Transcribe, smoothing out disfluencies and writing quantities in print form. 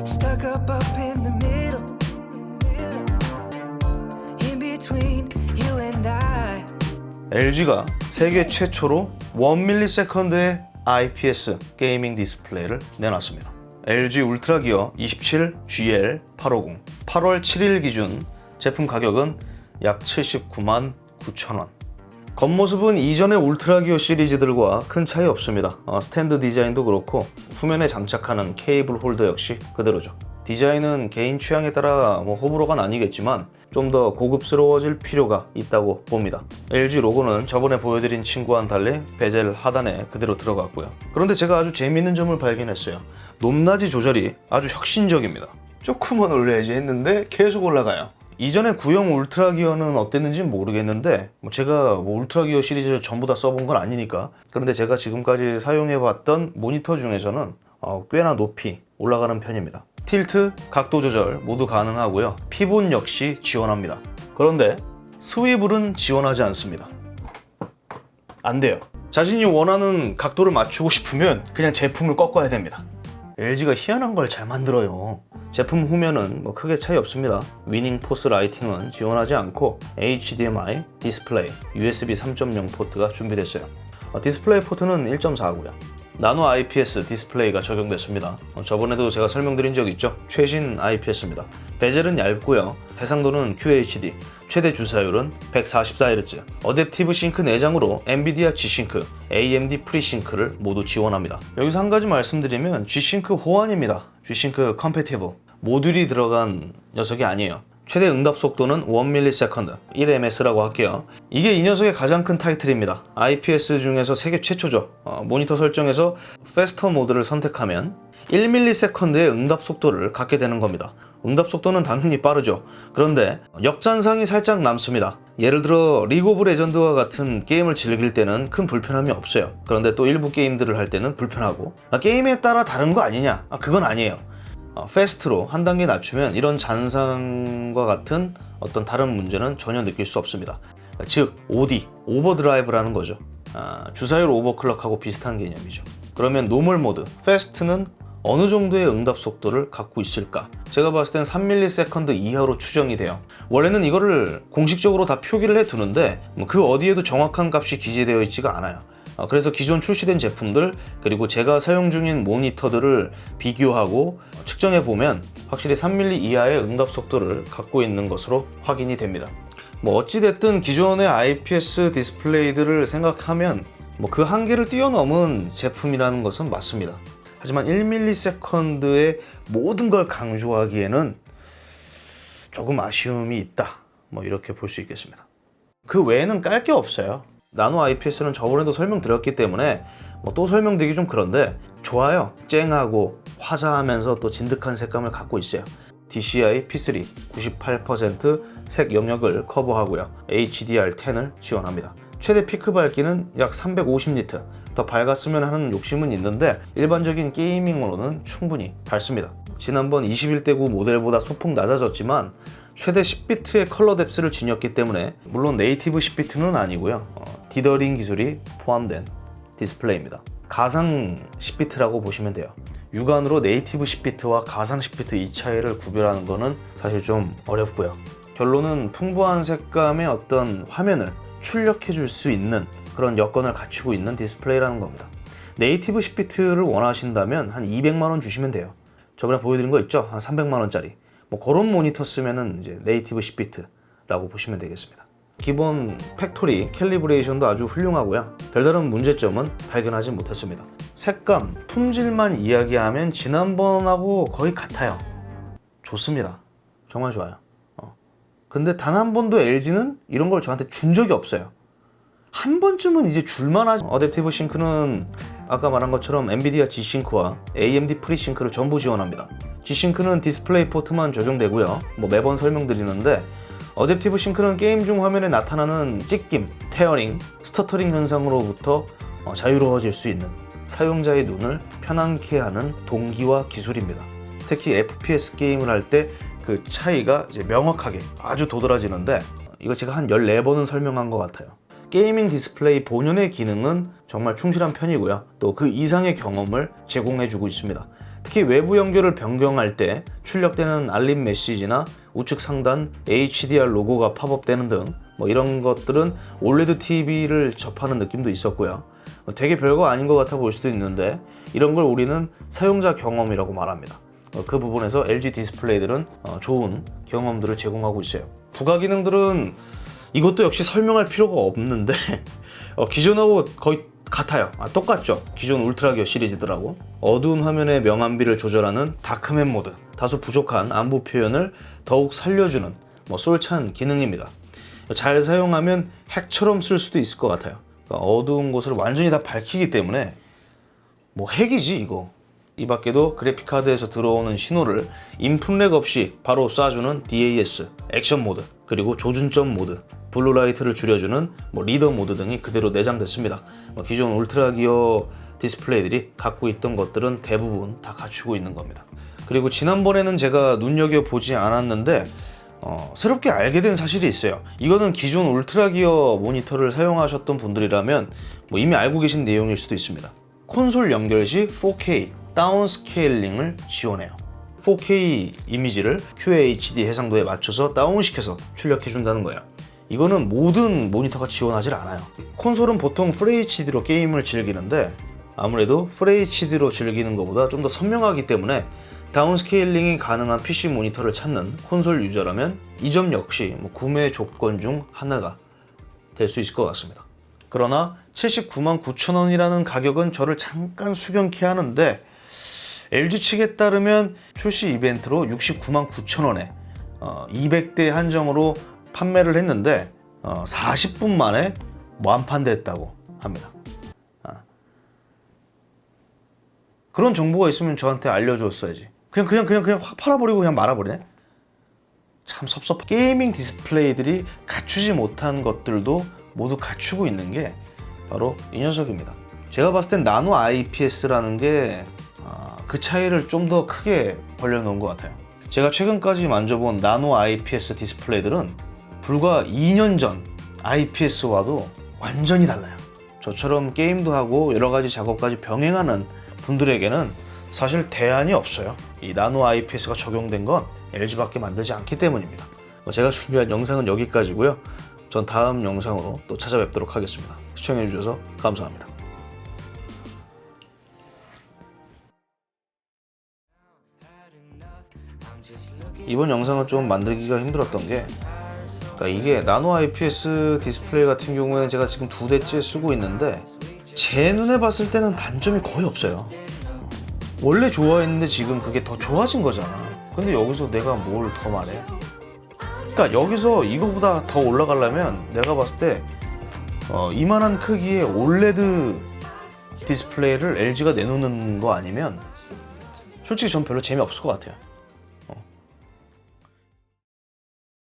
Stuck up in the middle, in between you and I. LG가 세계 최초로 1ms의 IPS 게이밍 디스플레이를 내놨습니다. LG 울트라 기어 27 GL850 8월 7일 기준 제품 가격은 약 79만 9천원. 겉모습은 이전의 울트라 기어 시리즈들과 큰 차이 없습니다. 스탠드 디자인도 그렇고 후면에 장착하는 케이블 홀더 역시 그대로죠. 디자인은 개인 취향에 따라 호불호가 나뉘겠지만 좀 더 고급스러워질 필요가 있다고 봅니다. LG 로고는 저번에 보여드린 친구와는 달리 베젤 하단에 그대로 들어갔고요. 그런데 제가 아주 재미있는 점을 발견했어요. 높낮이 조절이 아주 혁신적입니다. 조금만 올려야지 했는데 계속 올라가요. 이전에 구형 울트라 기어는 어땠는지 모르겠는데 제가 울트라 기어 시리즈를 전부 다 써본 건 아니니까, 그런데 제가 지금까지 사용해봤던 모니터 중에서는 꽤나 높이 올라가는 편입니다. 틸트, 각도 조절 모두 가능하고요. 피본 역시 지원합니다. 그런데 스위블은 지원하지 않습니다. 안 돼요. 자신이 원하는 각도를 맞추고 싶으면 그냥 제품을 꺾어야 됩니다. LG가 희한한 걸 잘 만들어요. 제품 후면은 크게 차이 없습니다. 위닝 포스 라이팅은 지원하지 않고 HDMI, 디스플레이, USB 3.0 포트가 준비됐어요. 디스플레이 포트는 1.4고요. 나노 IPS 디스플레이가 적용됐습니다. 저번에도 제가 설명드린 적 있죠? 최신 IPS입니다. 베젤은 얇고요. 해상도는 QHD, 최대 주사율은 144Hz, 어댑티브 싱크 내장으로 엔비디아 G싱크, AMD 프리싱크를 모두 지원합니다. 여기서 한 가지 말씀드리면 G싱크 호환입니다. G싱크 컴패티블, 모듈이 들어간 녀석이 아니에요. 최대 응답 속도는 1ms, 1ms라고 할게요. 이게 이 녀석의 가장 큰 타이틀입니다. IPS 중에서 세계 최초죠. 모니터 설정에서 패스터 모드를 선택하면 1ms의 응답 속도를 갖게 되는 겁니다. 응답 속도는 당연히 빠르죠. 그런데 역잔상이 살짝 남습니다. 예를 들어 리그 오브 레전드와 같은 게임을 즐길 때는 큰 불편함이 없어요. 그런데 또 일부 게임들을 할 때는 불편하고, 게임에 따라 다른 거 아니냐? 그건 아니에요. 패스트로 한 단계 낮추면 이런 잔상과 같은 어떤 다른 문제는 전혀 느낄 수 없습니다. 즉 OD, 오버드라이브라는 거죠. 주사율 오버클럭하고 비슷한 개념이죠. 그러면 노멀 모드, 패스트는 어느 정도의 응답 속도를 갖고 있을까? 제가 봤을 땐 3ms 이하로 추정이 돼요. 원래는 이거를 공식적으로 다 표기를 해두는데 그 어디에도 정확한 값이 기재되어 있지가 않아요. 그래서 기존 출시된 제품들 그리고 제가 사용 중인 모니터들을 비교하고 측정해 보면 확실히 3mm 이하의 응답 속도를 갖고 있는 것으로 확인이 됩니다. 어찌됐든 기존의 IPS 디스플레이들을 생각하면 그 한계를 뛰어넘은 제품이라는 것은 맞습니다. 하지만 1ms의 모든 걸 강조하기에는 조금 아쉬움이 있다, 이렇게 볼 수 있겠습니다. 그 외에는 깔 게 없어요. 나노 IPS는 저번에도 설명드렸기 때문에 또 설명드리기 좀 그런데 좋아요. 쨍하고 화사하면서 또 진득한 색감을 갖고 있어요. DCI P3 98% 색 영역을 커버하고요. HDR10을 지원합니다. 최대 피크 밝기는 약 350니트. 더 밝았으면 하는 욕심은 있는데 일반적인 게이밍으로는 충분히 밝습니다. 지난번 21대9 모델보다 소폭 낮아졌지만 최대 10비트의 컬러 뎁스를 지녔기 때문에 물론 네이티브 10비트는 아니고요. 디더링 기술이 포함된 디스플레이입니다. 가상 10비트라고 보시면 돼요. 육안으로 네이티브 10비트와 가상 10비트 이 차이를 구별하는 거는 사실 좀 어렵고요. 결론은 풍부한 색감의 어떤 화면을 출력해 줄 수 있는 그런 여건을 갖추고 있는 디스플레이라는 겁니다. 네이티브 10비트를 원하신다면 한 200만원 주시면 돼요. 저번에 보여드린 거 있죠? 한 300만원짜리. 그런 모니터 쓰면은 이제 네이티브 10비트라고 보시면 되겠습니다. 기본 팩토리 캘리브레이션도 아주 훌륭하고요. 별다른 문제점은 발견하지 못했습니다. 색감, 품질만 이야기하면 지난번하고 거의 같아요. 좋습니다. 정말 좋아요. 근데 단 한 번도 LG는 이런 걸 저한테 준 적이 없어요. 한 번쯤은 이제 줄만 하죠. 어댑티브 싱크는 아까 말한 것처럼 엔비디아 G싱크와 AMD 프리싱크를 전부 지원합니다. G싱크는 디스플레이 포트만 적용되고요. 매번 설명드리는데 어댑티브 싱크는 게임 중 화면에 나타나는 찍김, 테어링, 스터터링 현상으로부터 자유로워질 수 있는 사용자의 눈을 편안케 하는 동기와 기술입니다. 특히 FPS 게임을 할 때 그 차이가 이제 명확하게 아주 도드라지는데 이거 제가 한 14번은 설명한 것 같아요. 게이밍 디스플레이 본연의 기능은 정말 충실한 편이고요. 또 그 이상의 경험을 제공해주고 있습니다. 특히 외부 연결을 변경할 때 출력되는 알림 메시지나 우측 상단 HDR 로고가 팝업되는 등 이런 것들은 올레드 TV를 접하는 느낌도 있었고요. 되게 별거 아닌 것 같아 보일 수도 있는데 이런 걸 우리는 사용자 경험이라고 말합니다. 그 부분에서 LG 디스플레이들은 좋은 경험들을 제공하고 있어요. 부가 기능들은 이것도 역시 설명할 필요가 없는데 기존하고 거의 같아요. 똑같죠. 기존 울트라 기어 시리즈들하고 어두운 화면의 명암비를 조절하는 다크맨 모드, 다소 부족한 안부 표현을 더욱 살려주는 솔찬 기능입니다. 잘 사용하면 핵처럼 쓸 수도 있을 것 같아요. 어두운 곳을 완전히 다 밝히기 때문에 핵이지 이거. 이 밖에도 그래픽카드에서 들어오는 신호를 인풋렉 없이 바로 쏴주는 DAS, 액션 모드, 그리고 조준점 모드, 블루라이트를 줄여주는 리더 모드 등이 그대로 내장됐습니다. 기존 울트라 기어 디스플레이들이 갖고 있던 것들은 대부분 다 갖추고 있는 겁니다. 그리고 지난번에는 제가 눈여겨보지 않았는데 새롭게 알게 된 사실이 있어요. 이거는 기존 울트라 기어 모니터를 사용하셨던 분들이라면 이미 알고 계신 내용일 수도 있습니다. 콘솔 연결 시 4K 다운 스케일링을 지원해요. 4K 이미지를 QHD 해상도에 맞춰서 다운시켜서 출력해준다는 거예요. 이거는 모든 모니터가 지원하지 않아요. 콘솔은 보통 FHD로 게임을 즐기는데 아무래도 FHD로 즐기는 것보다 좀 더 선명하기 때문에 다운스케일링이 가능한 PC 모니터를 찾는 콘솔 유저라면 이 점 역시 구매 조건 중 하나가 될 수 있을 것 같습니다. 그러나 799,000원이라는 가격은 저를 잠깐 수견케 하는데 LG 측에 따르면 출시 이벤트로 699,000원에 200대 한정으로 판매를 했는데 40분 만에 완판됐다고 합니다. 그런 정보가 있으면 저한테 알려줬어야지. 그냥 확 팔아버리고 그냥 말아버리네. 참 섭섭. 게이밍 디스플레이들이 갖추지 못한 것들도 모두 갖추고 있는 게 바로 이 녀석입니다. 제가 봤을 땐 나노 IPS라는 게 그 차이를 좀 더 크게 벌려놓은 것 같아요. 제가 최근까지 만져본 나노 IPS 디스플레이들은 불과 2년 전 IPS와도 완전히 달라요. 저처럼 게임도 하고 여러 가지 작업까지 병행하는 분들에게는 사실 대안이 없어요. 이 나노 IPS가 적용된 건 LG밖에 만들지 않기 때문입니다. 제가 준비한 영상은 여기까지고요. 전 다음 영상으로 또 찾아뵙도록 하겠습니다. 시청해주셔서 감사합니다. 이번 영상은 좀 만들기가 힘들었던 게 이게 나노 IPS 디스플레이 같은 경우에는 제가 지금 2대째 쓰고 있는데 제 눈에 봤을 때는 단점이 거의 없어요. 원래 좋아했는데 지금 그게 더 좋아진 거잖아. 근데 여기서 내가 뭘 더 말해? 그러니까 여기서 이거보다 더 올라가려면 내가 봤을 때 이만한 크기의 올레드 디스플레이를 LG가 내놓는 거 아니면 솔직히 전 별로 재미없을 것 같아요.